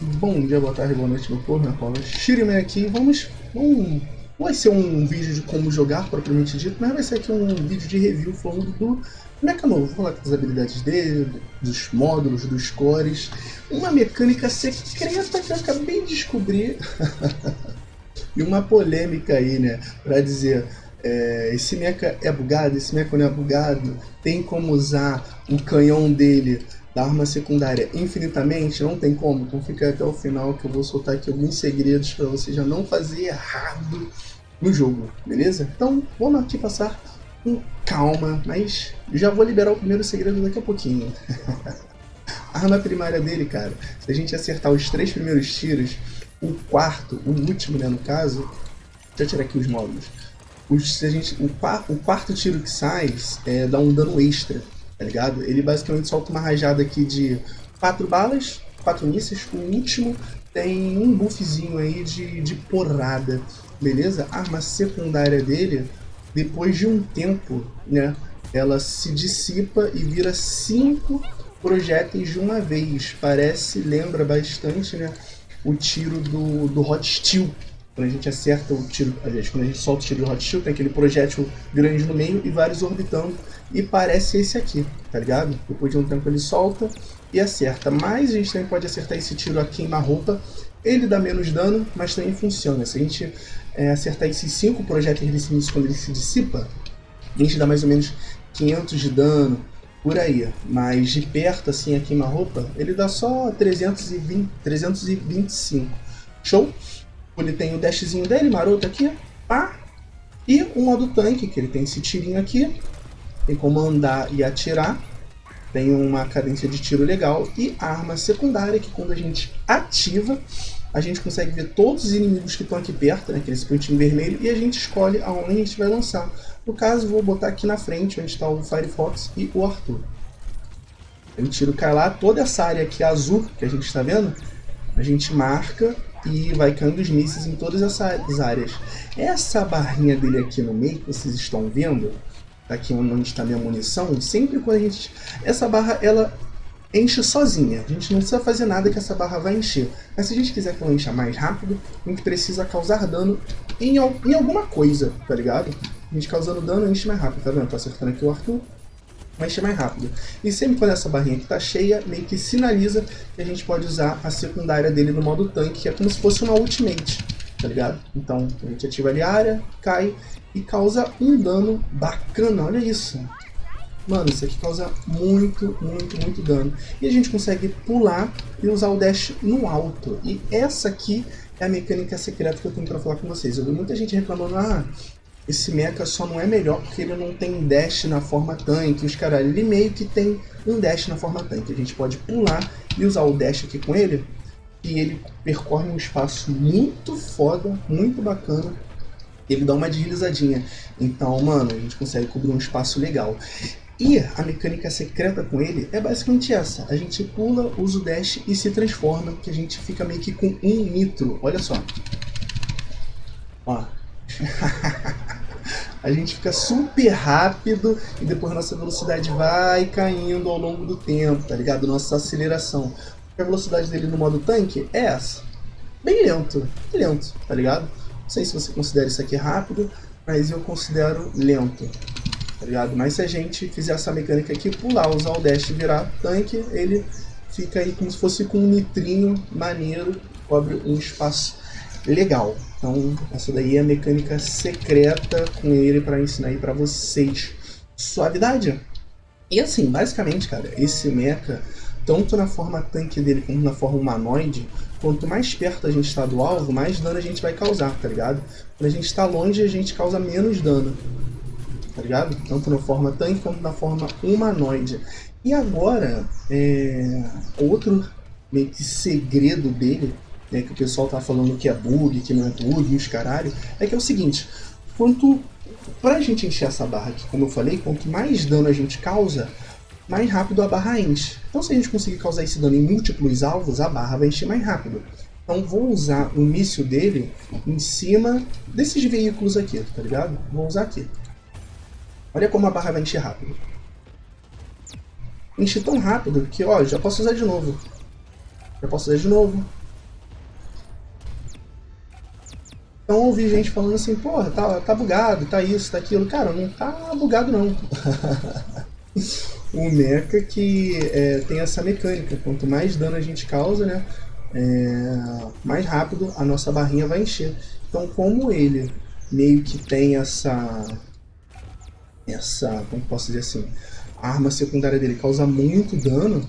Bom dia, boa tarde, boa noite, meu povo, minha Paula Shiriman aqui. Não vai ser um vídeo de como jogar propriamente dito, mas vai ser aqui um vídeo de review falando do mecha novo. Vou falar das habilidades dele, dos módulos, dos cores, uma mecânica secreta que eu acabei de descobrir e uma polêmica aí, né, pra dizer esse mecha é bugado, esse mecha não é bugado, tem como usar o canhão dele da arma secundária infinitamente, não tem como, então fica até o final que eu vou soltar aqui alguns segredos para você já não fazer errado no jogo, beleza? Então vamos aqui passar com calma, mas já vou liberar o primeiro segredo daqui a pouquinho. A arma primária dele, cara, se a gente acertar os 3 primeiros tiros, o quarto, o último, né, no caso, deixa eu tirar aqui os módulos. O quarto tiro que sai dá um dano extra, tá ligado? Ele basicamente solta uma rajada aqui de 4 balas, 4 mísseis. O último tem um buffzinho aí de porrada, beleza? A arma secundária dele, depois de um tempo, né, ela se dissipa e vira 5 projéteis de uma vez. Lembra bastante, né, o tiro do Hot Steel. Quando a gente acerta o tiro, aliás, quando a gente solta o tiro do Hot Steel, tem aquele projétil grande no meio e vários orbitando, e parece esse aqui, tá ligado? Depois de um tempo ele solta e acerta, mas a gente também pode acertar esse tiro a queima-roupa, ele dá menos dano, mas também funciona. Se a gente acertar esses 5 projéteis desse início quando ele se dissipa, a gente dá mais ou menos 500 de dano, por aí, mas de perto, assim, a queima-roupa, ele dá só 325. Show? Ele tem o dashzinho dele, maroto aqui, pá. E o modo tanque, que ele tem esse tirinho aqui. Tem como andar e atirar. Tem uma cadência de tiro legal. E a arma secundária, que quando a gente ativa, a gente consegue ver todos os inimigos que estão aqui perto, né, aquele pontinho vermelho, e a gente escolhe aonde a gente vai lançar. No caso, vou botar aqui na frente, onde está o Firefox e o Arthur. O tiro cai lá, toda essa área aqui azul, que a gente está vendo, a gente marca e vai caindo os mísseis em todas essas áreas. Essa barrinha dele aqui no meio, que vocês estão vendo, aqui onde está minha munição, sempre quando a gente... Essa barra, ela enche sozinha. A gente não precisa fazer nada que essa barra vai encher. Mas se a gente quiser que ela encha mais rápido, a gente precisa causar dano em alguma coisa, tá ligado? A gente causando dano, enche mais rápido, tá vendo? Tô acertando aqui o Arthur, vai encher mais rápido. E sempre quando essa barrinha aqui tá cheia, meio que sinaliza que a gente pode usar a secundária dele no modo tanque, que é como se fosse uma ultimate, tá ligado? Então a gente ativa ali a área, cai e causa um dano bacana, olha isso. Mano, isso aqui causa muito, muito, muito dano. E a gente consegue pular e usar o dash no alto. E essa aqui é a mecânica secreta que eu tenho pra falar com vocês. Eu vi muita gente reclamando, esse mecha só não é melhor porque ele não tem dash na forma tanque, os caralho. Ele meio que tem um dash na forma tanque. A gente pode pular e usar o dash aqui com ele, e ele percorre um espaço muito foda, muito bacana. Ele dá uma deslizadinha. Então, mano, a gente consegue cobrir um espaço legal. E a mecânica secreta com ele é basicamente essa. A gente pula, usa o dash e se transforma, que a gente fica meio que com um nitro. Olha só. Ó. A gente fica super rápido e depois nossa velocidade vai caindo ao longo do tempo, tá ligado? Nossa aceleração. A velocidade dele no modo tanque é essa. Bem lento, tá ligado? Não sei se você considera isso aqui rápido, mas eu considero lento, tá ligado? Mas se a gente fizer essa mecânica aqui, pular, usar o dash e virar tanque, ele fica aí como se fosse com um nitrinho maneiro, cobre um espaço legal. Então essa daí é a mecânica secreta com ele para ensinar aí para vocês. Suavidade. E assim, basicamente, cara, esse mecha, tanto na forma tanque dele como na forma humanoide, quanto mais perto a gente está do alvo, mais dano a gente vai causar, tá ligado? Quando a gente está longe, a gente causa menos dano, tá ligado? Tanto na forma tanque quanto na forma humanoide. E agora, outro meio que segredo dele, que o pessoal tá falando que é bug, que não é bug, os caralho, é que é o seguinte, pra gente encher essa barra aqui, como eu falei, quanto mais dano a gente causa, mais rápido a barra enche. Então se a gente conseguir causar esse dano em múltiplos alvos, a barra vai encher mais rápido. Então vou usar o míssil dele em cima desses veículos aqui, tá ligado? Vou usar aqui. Olha como a barra vai encher rápido. Enche tão rápido que, ó, já posso usar de novo. Então eu ouvi gente falando assim, porra, tá bugado, tá isso, tá aquilo. Cara, não tá bugado não. O mecha que tem essa mecânica. Quanto mais dano a gente causa, né? Mais rápido a nossa barrinha vai encher. Então como ele meio que tem como posso dizer assim, a arma secundária dele causa muito dano,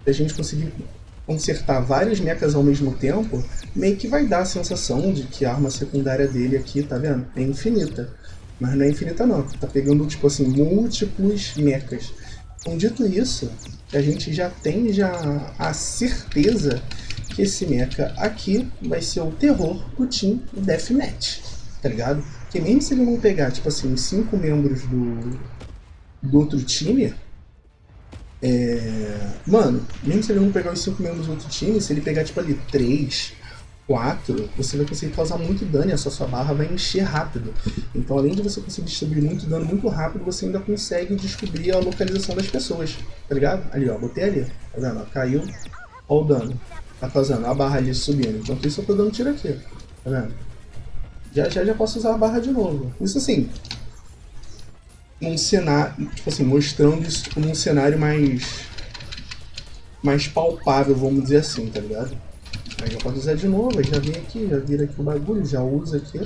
se a gente conseguir consertar vários mechas ao mesmo tempo, meio que vai dar a sensação de que a arma secundária dele aqui, tá vendo? É infinita. Mas não é infinita não, tá pegando tipo assim, múltiplos mechas. Então dito isso, a gente já tem a certeza que esse mecha aqui vai ser o terror do Team Deathmatch, tá ligado? Porque mesmo se ele não pegar, tipo assim, os 5 membros do outro time, mano, mesmo se ele não pegar os 5 membros do outro time, se ele pegar, tipo ali, 3, 4, você vai conseguir causar muito dano e a sua barra vai encher rápido. Então, além de você conseguir distribuir muito dano muito rápido, você ainda consegue descobrir a localização das pessoas, tá ligado? Ali, ó, botei ali, tá vendo? Ó, caiu, ó o dano, tá causando a barra ali subindo. Enquanto isso, eu tô dando tiro aqui, tá vendo? Já posso usar a barra de novo. Isso assim, num cenário, tipo assim, mostrando isso tipo, num cenário mais palpável, vamos dizer assim, tá ligado? Aí já posso usar de novo, aí já vem aqui, já vira aqui o bagulho, já usa aqui.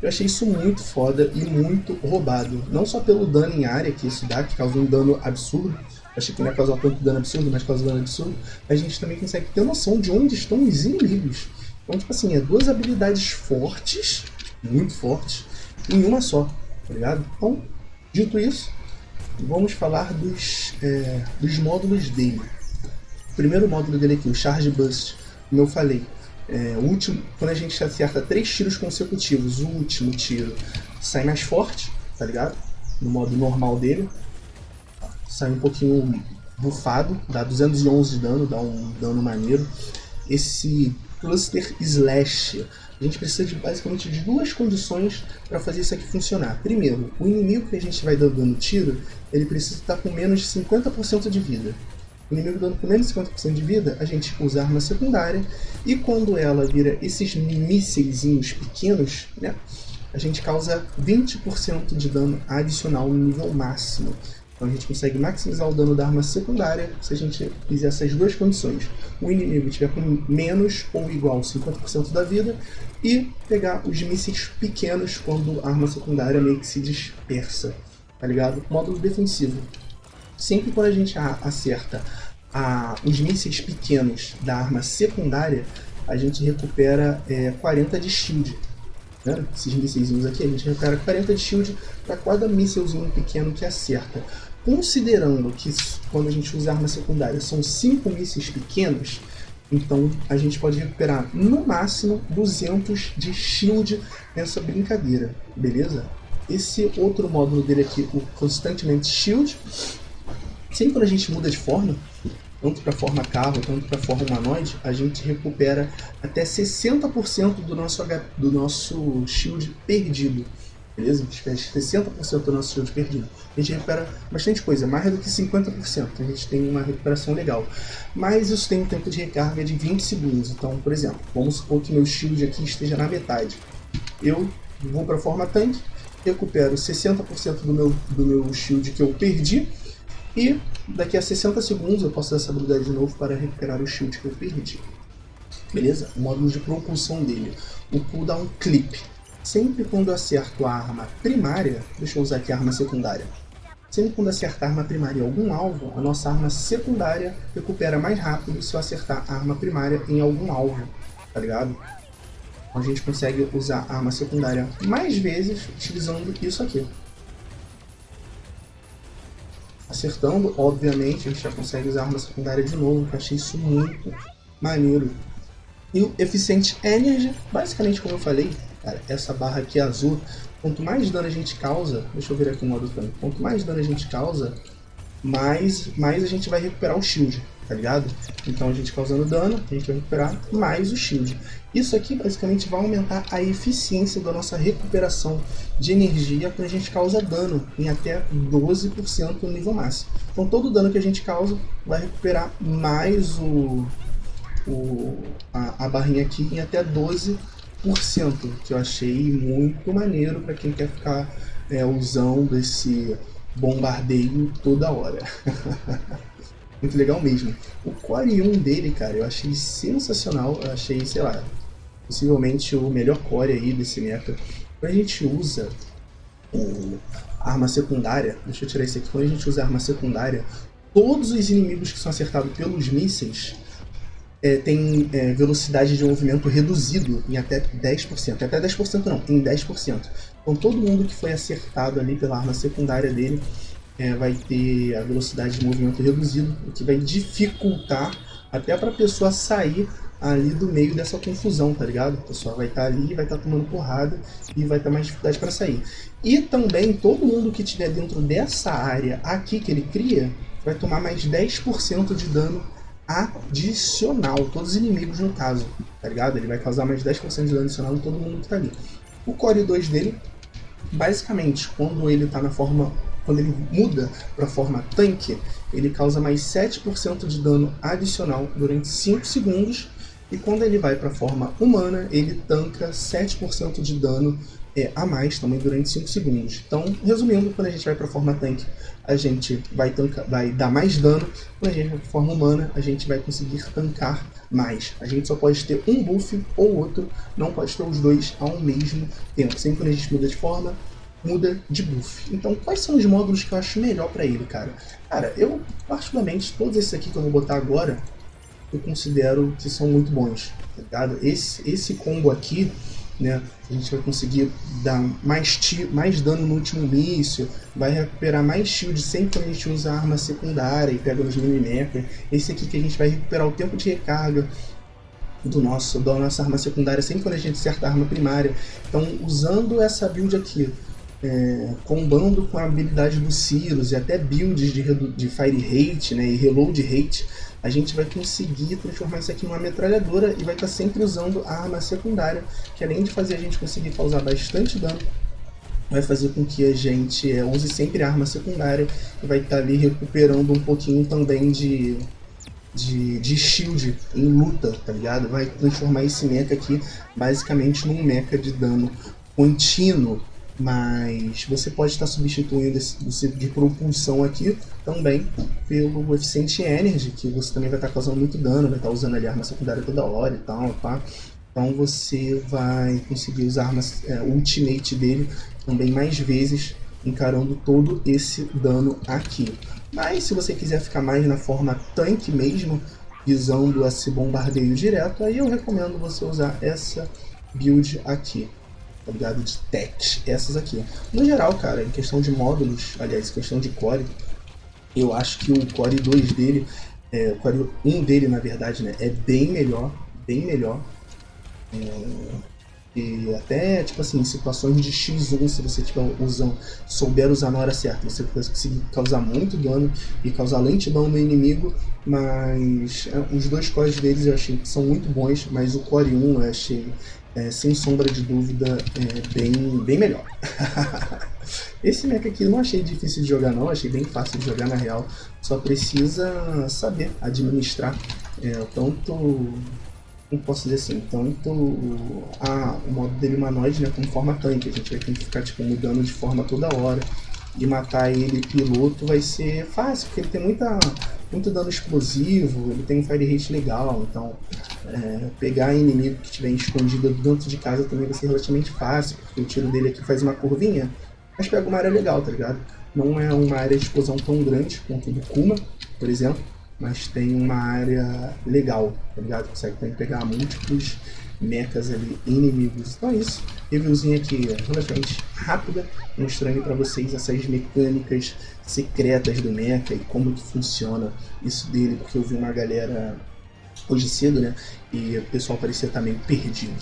Eu achei isso muito foda e muito roubado. Não só pelo dano em área que isso dá, que causa um dano absurdo. Achei que não ia causar tanto dano absurdo, mas causa dano absurdo. A gente também consegue ter noção de onde estão os inimigos. Então, tipo assim, é duas habilidades fortes, muito fortes, em uma só, tá ligado? Então, dito isso, vamos falar dos módulos dele. O primeiro módulo dele aqui, o Charge Burst, como eu falei, o último, quando a gente acerta 3 tiros consecutivos, o último tiro sai mais forte, tá ligado? No modo normal dele, sai um pouquinho bufado, dá 211 de dano, dá um dano maneiro. Esse Cluster Slash, a gente precisa basicamente de 2 condições para fazer isso aqui funcionar. Primeiro, o inimigo que a gente vai dando tiro, ele precisa estar com menos de 50% de vida. O inimigo dando com menos de 50% de vida, a gente usa a arma secundária, e quando ela vira esses mísseis pequenos, né, a gente causa 20% de dano adicional no nível máximo. Então a gente consegue maximizar o dano da arma secundária se a gente fizer essas 2 condições. O inimigo estiver com menos ou igual a 50% da vida, e pegar os mísseis pequenos quando a arma secundária meio que se dispersa, tá ligado? Módulo defensivo. Sempre quando a gente acerta os mísseis pequenos da arma secundária, a gente recupera 40 de shield. Né? Esses mísseis aqui, a gente recupera 40 de shield para cada mísselzinho pequeno que acerta. Considerando que quando a gente usa a arma secundária são 5 mísseis pequenos, então a gente pode recuperar no máximo 200 de shield nessa brincadeira, beleza? Esse outro módulo dele aqui, o Constantment Shield, sempre quando a gente muda de forma, tanto para forma carro, tanto para forma humanoide, a gente recupera até 60% do nosso shield perdido. Beleza? 60% do nosso shield perdido. A gente recupera bastante coisa, mais do que 50%. A gente tem uma recuperação legal. Mas isso tem um tempo de recarga de 20 segundos. Então, por exemplo, vamos supor que meu shield aqui esteja na metade. Eu vou para a forma tanque, recupero 60% do meu shield que eu perdi, e daqui a 60 segundos eu posso dar essa habilidade de novo para recuperar o shield que eu perdi. Beleza? O módulo de propulsão dele. O cooldown clip. Sempre quando eu acerto a arma primária, deixa eu usar aqui a arma secundária. Sempre quando acertar a arma primária em algum alvo, a nossa arma secundária recupera mais rápido se eu acertar a arma primária em algum alvo, tá ligado? Então a gente consegue usar a arma secundária mais vezes utilizando isso aqui. Acertando, obviamente, a gente já consegue usar a arma secundária de novo, que eu achei isso muito maneiro. E o Efficient Energy, basicamente como eu falei, cara, essa barra aqui azul, quanto mais dano a gente causa, deixa eu ver aqui o modo também, quanto mais dano a gente causa, mais a gente vai recuperar o shield, tá ligado? Então a gente causando dano, a gente vai recuperar mais o shield. Isso aqui basicamente vai aumentar a eficiência da nossa recuperação de energia quando a gente causa dano em até 12% no nível máximo. Então todo dano que a gente causa vai recuperar mais a barrinha aqui em até 12%, que eu achei muito maneiro para quem quer ficar usando esse bombardeio toda hora. Muito legal mesmo. O Core 1 dele, cara, eu achei sensacional. Eu achei, sei lá, possivelmente o melhor core aí desse mecha. Quando a gente usa a arma secundária, deixa eu tirar isso aqui, quando a gente usa a arma secundária, todos os inimigos que são acertados pelos mísseis tem velocidade de movimento reduzido em até 10%. Até 10% não, em 10%. Então todo mundo que foi acertado ali pela arma secundária dele vai ter a velocidade de movimento reduzido, o que vai dificultar até para a pessoa sair ali do meio dessa confusão, tá ligado? A pessoa vai estar ali, vai estar tomando porrada e vai ter mais dificuldade para sair. E também todo mundo que estiver dentro dessa área aqui que ele cria vai tomar mais 10% de dano adicional, todos os inimigos no caso, tá ligado? Ele vai causar mais 10% de dano adicional em todo mundo que tá ali. O Core 2 dele, basicamente, quando ele tá na forma, quando ele muda para forma tanque, ele causa mais 7% de dano adicional durante 5 segundos, e quando ele vai para forma humana, ele tanca 7% de dano a mais também durante 5 segundos. Então, resumindo, quando a gente vai para forma tanque, a gente vai dar mais dano. Quando a gente vai para forma humana, a gente vai conseguir tancar mais. A gente só pode ter um buff ou outro, não pode ter os dois ao mesmo tempo. Sempre quando a gente muda de forma, muda de buff. Então, quais são os módulos que eu acho melhor para ele, cara? Cara, eu, particularmente, todos esses aqui que eu vou botar agora, eu considero que são muito bons, tá ligado? Esse combo aqui, né, a gente vai conseguir dar mais dano no último míssil, vai recuperar mais shield sempre que a gente usa a arma secundária e pega nos mini-mecha. Esse aqui que a gente vai recuperar o tempo de recarga da nossa arma secundária sempre quando a gente acerta a arma primária. Então, usando essa build aqui, combando com a habilidade do Sirus e até builds de Fire Rate, né, e Reload Rate, a gente vai conseguir transformar isso aqui em uma metralhadora e vai estar sempre usando a arma secundária, que além de fazer a gente conseguir causar bastante dano, vai fazer com que a gente use sempre a arma secundária e vai estar ali recuperando um pouquinho também de shield em luta, tá ligado? Vai transformar esse mecha aqui basicamente num mecha de dano contínuo. Mas você pode estar substituindo esse de propulsão aqui também pelo Efficient Energy, que você também vai estar causando muito dano, vai estar usando ali a arma secundária toda hora e tal, tá? Então você vai conseguir usar a arma Ultimate dele também mais vezes, encarando todo esse dano aqui. Mas se você quiser ficar mais na forma tanque mesmo, visando esse bombardeio direto, aí eu recomendo você usar essa build aqui, tá ligado? De tech, essas aqui. No geral, cara, em questão de módulos, aliás, em questão de core, eu acho que o Core 2 dele, o Core 1 dele, na verdade, né, é bem melhor, bem melhor. E até, tipo assim, em situações de X1, se você souber usar na hora certa, você vai conseguir causar muito dano e causar lentidão no inimigo, mas os dois cores deles eu achei que são muito bons, mas o Core 1 eu achei, sem sombra de dúvida, bem melhor. Esse mecha aqui eu não achei difícil de jogar não, achei bem fácil de jogar na real, só precisa saber administrar tanto, como posso dizer assim, tanto o modo dele humanoide, né, como forma tanque. A gente vai ter que ficar tipo, mudando de forma toda hora, e matar ele piloto vai ser fácil, porque ele tem muito dano explosivo, ele tem um fire rate legal, então pegar inimigo que estiver escondido dentro de casa também vai ser relativamente fácil, porque o tiro dele aqui faz uma curvinha, mas pega uma área legal, tá ligado? Não é uma área de explosão tão grande quanto o do Kuma, por exemplo, mas tem uma área legal, tá ligado? Consegue também pegar múltiplos mechas ali, inimigos. Então é isso, reviewzinha aqui relativamente rápida, mostrando para vocês essas mecânicas secretas do mecha e como que funciona isso dele, porque eu vi uma galera hoje cedo, né, e o pessoal parecia estar meio perdido.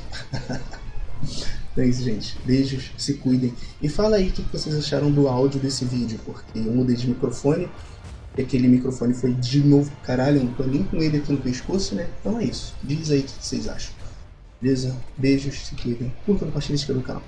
Então é isso, gente. Beijos, se cuidem. E fala aí o que vocês acharam do áudio desse vídeo, porque eu mudei de microfone, e aquele microfone foi de novo, caralho, eu não tô nem com ele aqui no pescoço, né? Então é isso. Diz aí o que vocês acham. Beleza? Beijos, se cuidem. Curtam, compartilhem, se inscrevam no canal.